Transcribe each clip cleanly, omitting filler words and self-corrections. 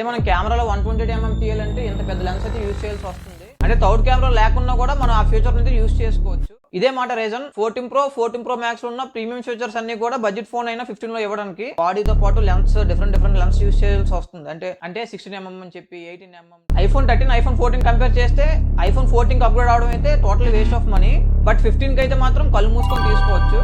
మనం కెమెరాలో 120mm తీయాలంటే ఇంత పెద్ద లెన్స్ అయితే యూజ్ చేయాల్సి వస్తుంది. అంటే థర్డ్ కెమెరా లేకున్నా కూడా మనం ఆ ఫీచర్ అనేది యూజ్ చేసుకోవచ్చు. ఇదే మాట రీజన్ 14 Pro Max ఉన్న ప్రీమియం ఫీచర్స్ అన్ని కూడా బడ్జెట్ ఫోన్ అయినా 15 లో ఇవ్వడానికి బాడీతో పాటు లెన్స్ డిఫరెంట్ లెన్స్ యూజ్ చేయాల్సి వస్తుంది. అంటే 16mm అని చెప్పి 18mm. iPhone 13 iPhone 14 కంపేర్ చేస్తే iPhone 14 అప్గ్రేడ్ అవడం అయితే total waste of money. But 15 కి అయితే మాత్రం కళ్ళు మూసుకొని తీసుకోవచ్చు.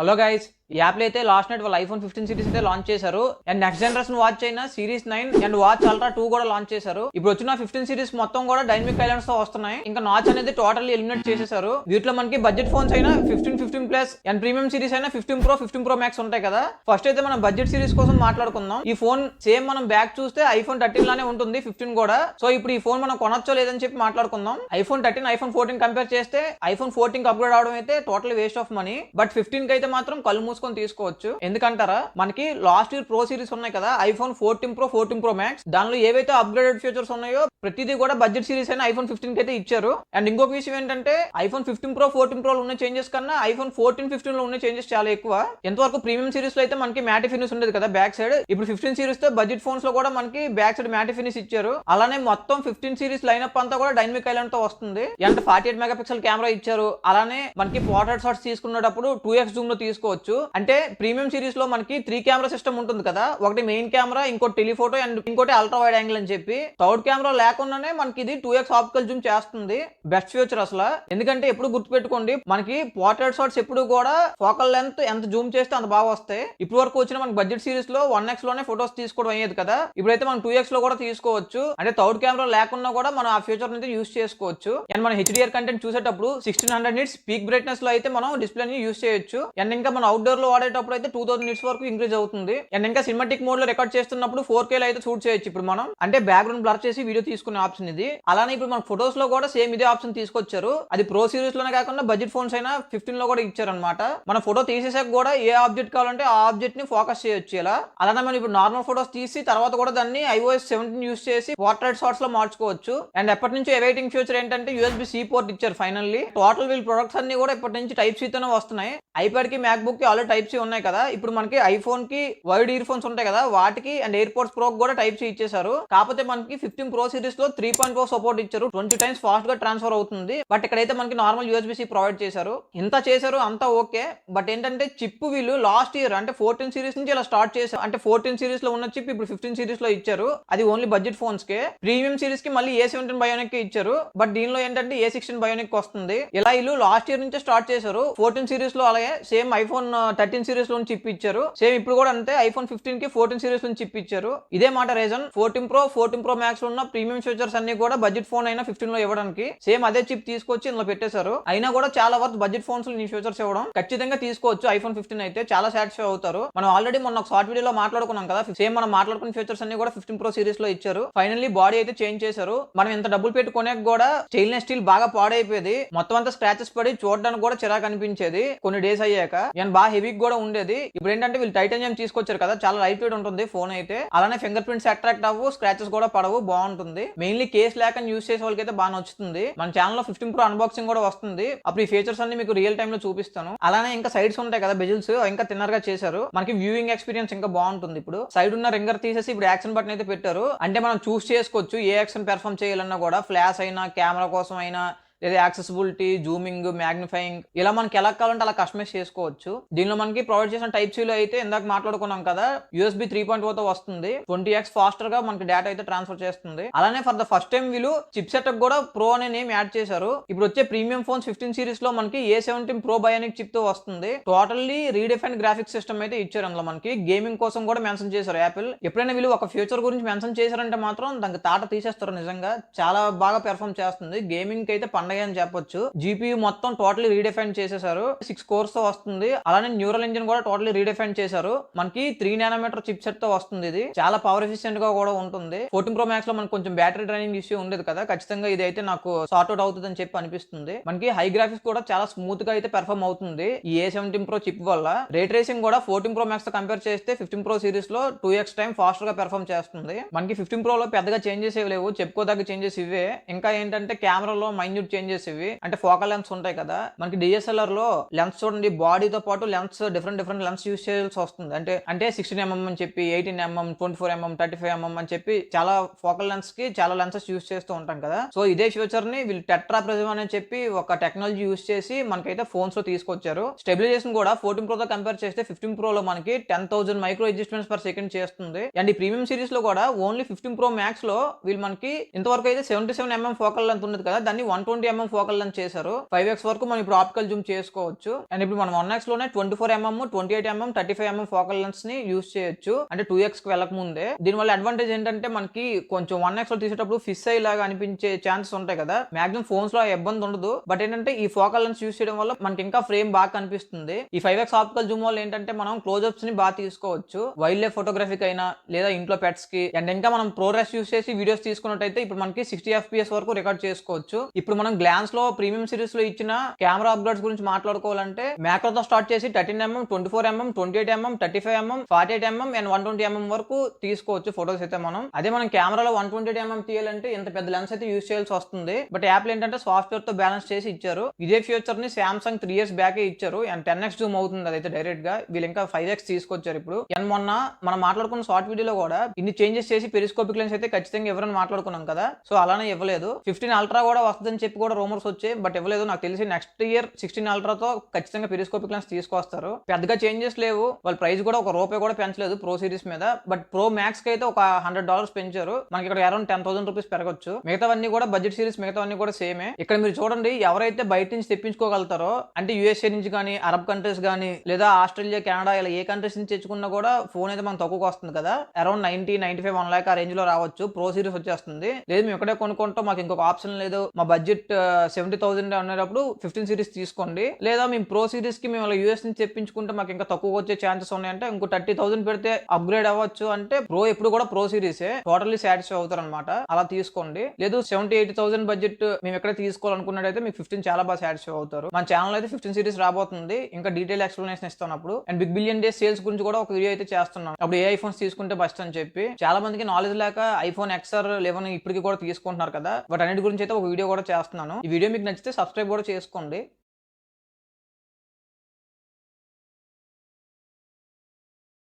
హలో గైస్, ఈ యాప్లో అయితే లాస్ట్ నైట్ వాళ్ళు iPhone 15 సిరీస్ అయితే లాంచ్ చేశారు. అండ్ నెక్స్ట్ జనరేషన్ వాచ్ అయినా సిరీస్ 9 అండ్ వాచ్ అల్ట్రా 2 కూడా లాంచ్ చేశారు. ఇప్పుడు వచ్చిన 15 సిరీస్ మొత్తం కూడా డైనమిక్ ఐలాండ్స్ తో వస్తున్నాయి. ఇంకా నాచ్ అనేది టోటల్లీ ఎలిమినేట్ చేసేసారు. వీటిలో మనకి బడ్జెట్ ఫోన్స్ అయినా 15 ప్లస్ అండ్ ప్రీమియం సిరీస్ అయినా 15 Pro Max ఉంటాయి కదా. ఫస్ట్ అయితే మనం బడ్జెట్ సిరీస్ కోసం మాట్లాడుకుందాం. ఈ ఫోన్ సేమ్ మనం బ్యాక్ చూస్తే iPhone 13 లానే ఉంటుంది, 15 కూడా. సో ఇప్పుడు ఈ ఫోన్ మనం కొనొచ్చో లేదని చెప్పి మాట్లాడుకుందాం. iPhone 13 iPhone 14 కంపేర్ చేస్తే iPhone 14 కి అప్గ్రేడ్ అవడం అయితే total waste of money. But 15 కి అయితే మాత్రం కళ్ళు మూసుకొని తీసుకోవచ్చు. ఎందుకంటారా, మనకి లాస్ట్ ఇయర్ ప్రో సిరీస్ ఉన్నాయి కదా, iPhone 14 Pro Max, దానిలో ఏవైతే అప్గ్రేడెడ్ ఫీచర్స్ ఉన్నాయో ప్రతిదీ కూడా బడ్జెట్ సిరీస్ అయినా iPhone 15 కి అయితే ఇచ్చారు. అండ్ ఇంకొక విషయం ఏంటంటే iPhone 15 Pro 14 Pro లో ఉన్న చేంజెస్ కన్నా iPhone 15 లో ఉన్న చేంజెస్ చాలా ఎక్కువ. ఎంతవరకు ప్రీమియం సిరీస్ లో అయితే మనకి మ్యాటి ఫినిష్ ఉండేది కదా బ్యాక్ సైడ్, ఇప్పుడు 15 సిరీస్ తో బడ్జెట్ ఫోన్స్ లో కూడా మనకి బ్యాక్ సైడ్ మ్యాటి ఫినిష్ ఇచ్చారు. అలానే మొత్తం 15 సిరీస్ లైనప్ అంతా కూడా డైనమిక్ ఐలాండ్ తో వస్తుంది. అండ్ 48 మెగాపిక్సెల్ కెమెరా ఇచ్చారు. అలానే మనకి పోర్ట్రైట్ షాట్స్ తీసుకునేటప్పుడు 2x జూమ్ లో తీసుకోవచ్చు. అంటే ప్రీమియం సిరీస్ లో మనకి 3 కెమెరా సిస్టమ్ ఉంటుంది కదా, ఒకటి మెయిన్ కెమెరా, ఇంకోటి టెలిఫోటో అండ్ ఇంకోటి అల్ట్రా వైడ్ యాంగిల్ అని చెప్పి. థర్డ్ కెమెరా లేకుండానే మనకి ఇది 2x ఆప్టికల్ జూమ్ చేస్తుంది. బెస్ట్ ఫీచర్ అసలు. ఎందుకంటే ఎప్పుడు గుర్తుపెట్టుకోండి, మనకి పోర్ట్రైట్ షాట్స్ ఎప్పుడు కూడా ఫోకల్ లెంత్ ఎంత జూమ్ చేస్తే అంత బాగా వస్తాయి. ఇప్పుడు వరకు వచ్చిన మనకి బడ్జెట్ సిరీస్ లో 1x లోనే ఫోటోస్ తీసుకోవడం అయ్యేది కదా, ఇప్పుడైతే మనం 2x లో కూడా తీసుకోవచ్చు. అంటే థర్డ్ కెమెరా లేకున్నా కూడా మనం ఆ ఫీచర్ అయితే యూస్ చేసుకోవచ్చు. అండ్ మనం HDR కంటెంట్ చూసేటప్పుడు 1600 nits పీక్ బ్రైట్నెస్ లో అయితే మనం డిస్ప్లేని యూస్ చేయొచ్చు. అండ్ ఇంకా మనం అవుట్డోర్ లో వాడేటప్పుడు అయితే 2000 nits వరకు ఇంక్రీజ్ అవుతుంది. అండ్ ఇంకా సినిమాటిక్ మోడ్ లో రికార్డ్ చేస్తున్నప్పుడు 4K లో అయితే షూట్ చేయొచ్చు. ఇప్పుడు మనం అంటే బ్యాక్గ్రౌండ్ బ్లర్ చేసి వీడియో తీసుకునే ఆప్షన్ ఇది. అలానే ఇప్పుడు మన ఫోటోస్ లో కూడా సేమ్ ఇదే ఆప్షన్ తీసుకొచ్చారు. అది ప్రో సిరీస్ లోనే కాకుండా బడ్జెట్ ఫోన్స్ అయినా 15 లో కూడా ఇచ్చారు అనమాట. మన ఫోటో తీసేసాక కూడా ఏ ఆబ్జెక్ట్ కావాలంటే ఆ ఆబ్జెక్ట్ ని ఫోకస్ చేయొచ్చు ఇలా. అలానే మనం ఇప్పుడు నార్మల్ ఫోటోస్ తీసి తర్వాత కూడా దాన్ని iOS 17 యూస్ చేసి పోర్ట్రైట్ షాట్స్ లో మార్చుకోవచ్చు. అండ్ ఎప్పటి నుంచి అవైటింగ్ ఫ్యూచర్ ఏంటంటే USB-C పోర్ట్ ఇచ్చారు ఫైనల్లీ. టోటల్ వీళ్ళ ప్రొడక్ట్స్ అన్ని కూడా ఇప్పటి నుంచి Type-C తోనే వస్తున్నాయి. iPad కి MacBook కి ఆల్రెడీ Type-C ఉన్నాయి కదా, ఇప్పుడు మనకి iPhone కి వైడ్ ఇయర్ ఫోన్స్ ఉంటాయి కదా, వాటికి అండ్ ఎయిర్పోర్ట్స్ ప్రో కూడా Type-C ఇచ్చేసారు. కాకపోతే మనకి 15 Pro సిరీస్ లో 3.4 సపోర్ట్ ఇచ్చారు. 20 times ఫాస్ట్ గా ట్రాన్స్ఫర్ అవుతుంది. బట్ ఇక్కడైతే మనకి నార్మల్ USB-C ప్రొవైడ్ చేశారు. ఇంత చేశారు అంతా ఓకే. బట్ ఏంటంటే చిప్ వీళ్ళు లాస్ట్ ఇయర్ అంటే 14 సిరీస్ నుంచి ఇలా స్టార్ట్ చేశారు. అంటే 14 సిరీస్ లో ఉన్న చిప్ ఇప్పుడు 15 సిరీస్ లో ఇచ్చారు. అది ఓన్లీ బడ్జెట్ ఫోన్స్ కే. ప్రీమియం సిరీస్ కి మళ్ళీ A17 బయోనిక్ ఇచ్చారు. బట్ దీనిలో ఏంటంటే A16 బయోనిక్ వస్తుంది. ఇలా వీళ్ళు లాస్ట్ ఇయర్ నుంచి స్టార్ట్ చేశారు. 14 సిరీస్ లో అలాగే సేమ్ iPhone 13 సిరీస్ లో చిప్ ఇచ్చారు. సేమ్ ఇప్పుడు కూడా అంతే iPhone 15 కి 14 సిరీస్ నుంచి చిప్ ఇచ్చారు. ఇదే మాట రీజన్ 14 Pro Max ఉన్న ప్రీమియం ఫీచర్స్ అన్ని కూడా బడ్జెట్ ఫోన్ అయినా 15 లో ఇవ్వడానికి సేమ్ అదే చిప్ తీసుకొచ్చి ఇందులో పెట్టేశారు. అయినా కూడా చాలా వర్త్ బడ్జెట్ ఫోన్స్ లో ఈ ఫీచర్స్ ఇవ్వడం. ఖచ్చితంగా తీసుకోవచ్చు. iPhone 15 అయితే చాలా సాటిస్ఫై అవుతారు. మనం ఆల్రెడీ మొన్న ఒక షార్ట్ వీడియోలో మాట్లాడుకున్నాం కదా, సేమ్ మనం మాట్లాడుకున్న ఫీచర్స్ అన్ని కూడా 15 Pro సిరీస్ లో ఇచ్చారు. ఫైనల్లీ బాడీ అయితే చేంజ్ చేశారు. మనం ఇంత డబ్బులు పెట్టి కొనేకి కూడా స్టెయిన్లెస్ స్టీల్ బాగా పాడైపోయేది. మొత్తం అంతా స్క్రాచెస్ పడి చూడడానికి కూడా చిరాకు అనిపించేది కొన్ని డేస్ అయ్యాక. అండ్ బాగా హెవీ కూడా ఉండేది. ఇప్పుడు ఏంటంటే వీళ్ళు టైటానియం తీసుకొచ్చారు కదా, చాలా లైట్ వెయిట్ ఉంటుంది ఫోన్ అయితే. అలానే ఫింగర్ ప్రింట్స్ అట్రాక్ట్ అవ్వు, స్క్రాచెస్ కూడా పడవు, బాగుంటుంది. మెయిన్లీ కేస్ లేక యూస్ చేసే వాళ్ళకి అయితే బాగా నచ్చుతుంది. మన ఛానల్లో 15 Pro అన్బాక్సింగ్ కూడా వస్తుంది. అప్పుడు ఈ ఫీచర్స్ అన్ని మీకు రియల్ టైమ్ లో చూపిస్తాను. అలానే ఇంకా సైడ్స్ ఉంటాయి కదా బెజిల్స్, ఇంకా తిన్నర్ చేశారు. మనకి వ్యూయింగ్ ఎక్స్పీరియన్స్ ఇంకా బాగుంటుంది. ఇప్పుడు సైడ్ ఉన్న రింగర్ తీసేసి ఇప్పుడు యాక్షన్ బటన్ అయితే పెట్టారు. అంటే మనం చూస్ చేసుకోవచ్చు ఏ యాక్షన్ పెర్ఫామ్ చేయాలన్నా కూడా, ఫ్లాష్ అయినా కెమెరా కోసం అయినా లేదా యాక్సెసిబిలిటీ, జూమింగ్, మ్యాగ్నిఫైయింగ్, ఇలా మనకి ఎలా కావాలంటే అలా కస్టమైజ్ చేసుకోవచ్చు. దీనిలో మనకి ప్రొవైడ్ చేసిన Type-C లో అయితే ఇందాక మాట్లాడుకున్నాం కదా, USB 3.0 తో వస్తుంది. 20x ఫాస్టర్ గా మనకి డేటా అయితే ట్రాన్స్ఫర్ చేస్తుంది. అలానే ఫర్ ద ఫస్ట్ టైం వీళ్ళు చిప్ సెట్ కూడా ప్రో అనే నేమ్ యాడ్ చేశారు. ఇప్పుడు వచ్చే ప్రీమియం ఫోన్స్ 15 సిరీస్ లో మనకి A17 Pro బయోనిక్ చిప్ తో వస్తుంది. టోటల్లీ రీడిఫైన్ గ్రాఫిక్స్ సిస్టమ్ అయితే ఇచ్చారు. అందులో మనకి గేమింగ్ కోసం కూడా మెన్షన్ చేశారు యాపిల్. ఎప్పుడైనా వీళ్ళు ఒక ఫ్యూచర్ గురించి మెన్షన్ చేశారంటే మాత్రం దానికి తాట తీసేస్తారు. నిజంగా చాలా బాగా పెర్ఫామ్ చేస్తుంది. గేమింగ్ అయితే అని చెప్పొచ్చు. GPU మొత్తం టోటలీ రీడిఫైన్ చేసేసారు. 6 cores తో వస్తుంది. అలానే న్యూరల్ ఇంజిన్ కూడా టోటలీ రీడిఫైన్ చేశారు. మనకి 3nm చిప్ సెట్ తో వస్తుంది. ఇది చాలా పవర్ ఎఫిషియెంట్ గా కూడా ఉంటుంది. 14 Pro Max లో మనకు కొంచెం బ్యాటరీ డ్రైనింగ్ ఇష్యూ ఉండేది కదా, ఖచ్చితంగా ఇది అయితే నాకు సార్ట్ అవుట్ అవుతుంది అని చెప్పి అనిపిస్తుంది. మనకి హై గ్రాఫిక్స్ కూడా చాలా స్మూత్ గా అయితే పెర్ఫామ్ అవుతుంది ఈ A17 Pro చిప్ వల్ల. రే ట్రేసింగ్ కూడా 14 Pro Max తో కంపేర్ చేస్తే 15 Pro సిరీస్ లో 2x టైం ఫాస్ట్ గా పెర్ఫామ్ చేస్తుంది. మనకి 15 Pro లో పెద్దగా చేంజెస్ ఏవి లేవు, చెప్పుకోదగ్గ చేంజెస్ ఇవే. ఇంకా ఏంటంటే కెమెరాలో మైన్యూట్ చేంజెస్ ఇవి. అంటే ఫోకల్ లెన్స్ ఉంటాయి కదా, మనకి డిఎస్ఎల్ఆర్ లో లెన్స్ చూడండి, బాడీతో పాటు లెన్స్ డిఫరెంట్ లెన్స్ యూస్ చేయాల్సి వస్తుంది. అంటే 16mm అని చెప్పి, 18mm, 24mm, 35mm అని చెప్పి చాలా ఫోకల్ లెన్స్ కి చాలా లెన్సెస్ యూస్ చేస్తూ ఉంటాం కదా. సో ఇదే ఫ్యూచర్ ని వీళ్ళు టెట్రా ప్రిజమ్ అని చెప్పి ఒక టెక్నాలజీ యూస్ చేసి మనకైతే ఫోన్స్ లో తీసుకొచ్చారు. స్టెబిలైజేషన్ కూడా 14 Pro తో కంపేర్ చేస్తే 15 Pro లో మనకి 10,000 మైక్రో అడ్జస్ట్మెంట్స్ పర్ సెకండ్ చేస్తుంది. అండ్ ఈ ప్రీమియం సిరీస్ లో కూడా ఓన్లీ 15 Pro Max లో వీళ్ళు మనకి ఇంతవరకు అయితే 77mm ఫోకల్ లెంత్ ఉన్నది కదా, దాన్ని 120mm ఫోకల్ లెంత్ చేశారు. 5x వరకు మనం ఇప్పుడు ఆప్టికల్ జూమ్ చేసుకోవచ్చు. అండ్ ఇప్పుడు మనం 1x లోనే 24mm, 28mm, 35mm focal lens ని యూస్ చేయొచ్చు. అంటే 2x కి వెళ్ళక ముందే. దీనివల్ల అడ్వాంటేజ్ ఏంటంటే మనకి కొంచెం 1x లో తీసేటప్పుడు ఫిస్ అయ్యి లాగా అనిపించే ఛాన్సెస్ ఉంటాయి కదా, మాక్సిమం ఫోన్స్ లో ఇబ్బంది ఉండదు. బట్ ఏంటంటే ఈ ఫోకల్ లెన్స్ యూస్ చేయడం వల్ల మనకి ఇంకా ఫ్రేమ్ బాగా కనిపిస్తుంది. ఈ 5x ఆప్టికల్ జూమ్ వల్ల ఏంటంటే మనం క్లోజ్అప్స్ ని బాగా తీసుకోవచ్చు, వైల్డ్ లైఫ్ ఫోటోగ్రఫీకి అయినా లేదా ఇంట్లో పెట్స్ కి. అండ్ ఇంకా మనం ప్రోరెస్ యూస్ చేసి వీడియోస్ తీసుకున్నట్టయితే ఇప్పుడు మనకి 60 FPS వరకు రికార్డ్ చేసుకోవచ్చు. ఇప్పుడు మనం గ్లాన్స్ లో ప్రీమియం సిరీస్ లో ఇచ్చిన కెమెరా అప్గ్రేడ్స్ గురించి మాట్లాడుకోవాలంటే మ్యాక్రోతో స్టార్ట్ చేసి 13mm, 24mm, 28mm, 35mm, 48mm and 120mm వరకు తీసుకోవచ్చు ఫోటోస్ అయితే మనం. అదే మనం కెమెరాలో 128mm తీయాలంటే ఇంత పెద్ద లెన్స్ అయితే యూస్ చేయాల్సి వస్తుంది. బట్ యాప్లు ఏంటంటే సాఫ్ట్వేర్ తో బ్యాలెన్స్ చేసి ఇచ్చారు. ఇదే ఫ్యూచర్ ని సామ్సంగ్ 3 years బ్యాక్ ఇచ్చారు. అండ్ 10x జూమ్ అవుతుంది అదైతే డైరెక్ట్ గా. వీళ్ళు ఇంకా 5x తీసుకొచ్చారు ఇప్పుడు. అండ్ మొన్న మనం మాట్లాడుకున్న షార్ట్ వీడియోలో కూడా ఇన్ని చేంజెస్ చేసి పెరిస్కోపిక్ లెన్స్ అయితే ఖచ్చితంగా ఎవరైనా మాట్లాడుకున్నాం కదా, సో అలానే ఇవ్వలేదు. 15 Ultra కూడా వస్తుందని చెప్పి కూడా రూమర్స్ వచ్చాయి, బట్ ఇవ్వలేదు. నాకు తెలిసి నెక్స్ట్ ఇయర్ 16 Ultra తో ఖచ్చితంగా పెరిస్కోపిక్ లెన్స్ తీసుకొస్తారు. పెద్దగా చేంజెస్ లేవు, వాళ్ళ ప్రైస్ కూడా ₹1 కూడా పెంచలేదు ప్రో సిరీస్ మీద. బట్ ప్రో మ్యాక్స్ కి అయితే ఒక $100 పెంచారు. మనకి ఇక్కడ అరౌండ్ 10,000 రూపీస్ పెరగచ్చు. మిగతావన్నీ కూడా బడ్జెట్ సిరీస్, మిగతావన్నీ కూడా సేమే. ఇక్కడ మీరు చూడండి, ఎవరైతే బయట నుంచి తెప్పించుకోగలుగుతారో అంటే USA నుంచి కానీ, అరబ్ కంట్రీస్ కానీ, లేదా ఆస్ట్రేలియా, కెనడా ఇలా ఏ కంట్రీస్ నుంచి తెచ్చుకున్నా కూడా ఫోన్ అయితే మనకు తక్కువకి వస్తుంది కదా, అరౌండ్ 90, 95, 1 lakh ఆ రేంజ్ లో రావచ్చు. ప్రో సిరీస్ వచ్చేస్తుంది. లేదు మేము ఇక్కడే కొనుక్కుంటాం, మాకు ఇంకొక ఆప్షన్ లేదు, మా బడ్జెట్ 70,000 అనేటప్పుడు 15 సిరీస్ తీసుకోండి. లేదా మేము ప్రో సిరీస్ కి మేము US నుంచి తెప్పించుకుంటే మాకు ఇంకా తక్కువ వచ్చే ఛాన్సెస్ ఉన్నాయంటే ఇంకో 30,000 పెడితే అప్గ్రేడ్ అవ్వచ్చు. అంటే ప్రో ఎప్పుడు కూడా ప్రో సిరీసే టోటల్లీ సాటిస్ఫై అవుతారు అనమాట. అలా తీసుకోండి. లేదు 70,000-80,000 బడ్జెట్ మేము ఎక్కడ తీసుకోవాలనుకున్నట్టయితే మీకు 15 చాలా బాగా సాటిస్ఫై అవుతారు. మన ఛానల్ అయితే 15 సిరీస్ రాబోతుంది. ఇంకా డీటెయిల్ ఎక్స్ప్లెనేషన్ ఇస్తాను అప్పుడు. And big billion day sales గురించి కూడా ఒక వీడియో అయితే చేస్తున్నాను. అప్పుడు ఏ ఐఫోన్స్ తీసుకుంటే బెస్ట్ అని చెప్పి. చాలా మందికి నాలెడ్జ్ లేక ఐఫోన్ XR 11 ఇప్పటికి కూడా తీసుకుంటున్నారు కదా, బట్ అన్నిటి గురించి అయితే ఒక వీడియో కూడా చేస్తున్నాను. ఈ వీడియో మీకు నచ్చితే సబ్స్క్రైబ్ కూడా చేసుకోండి.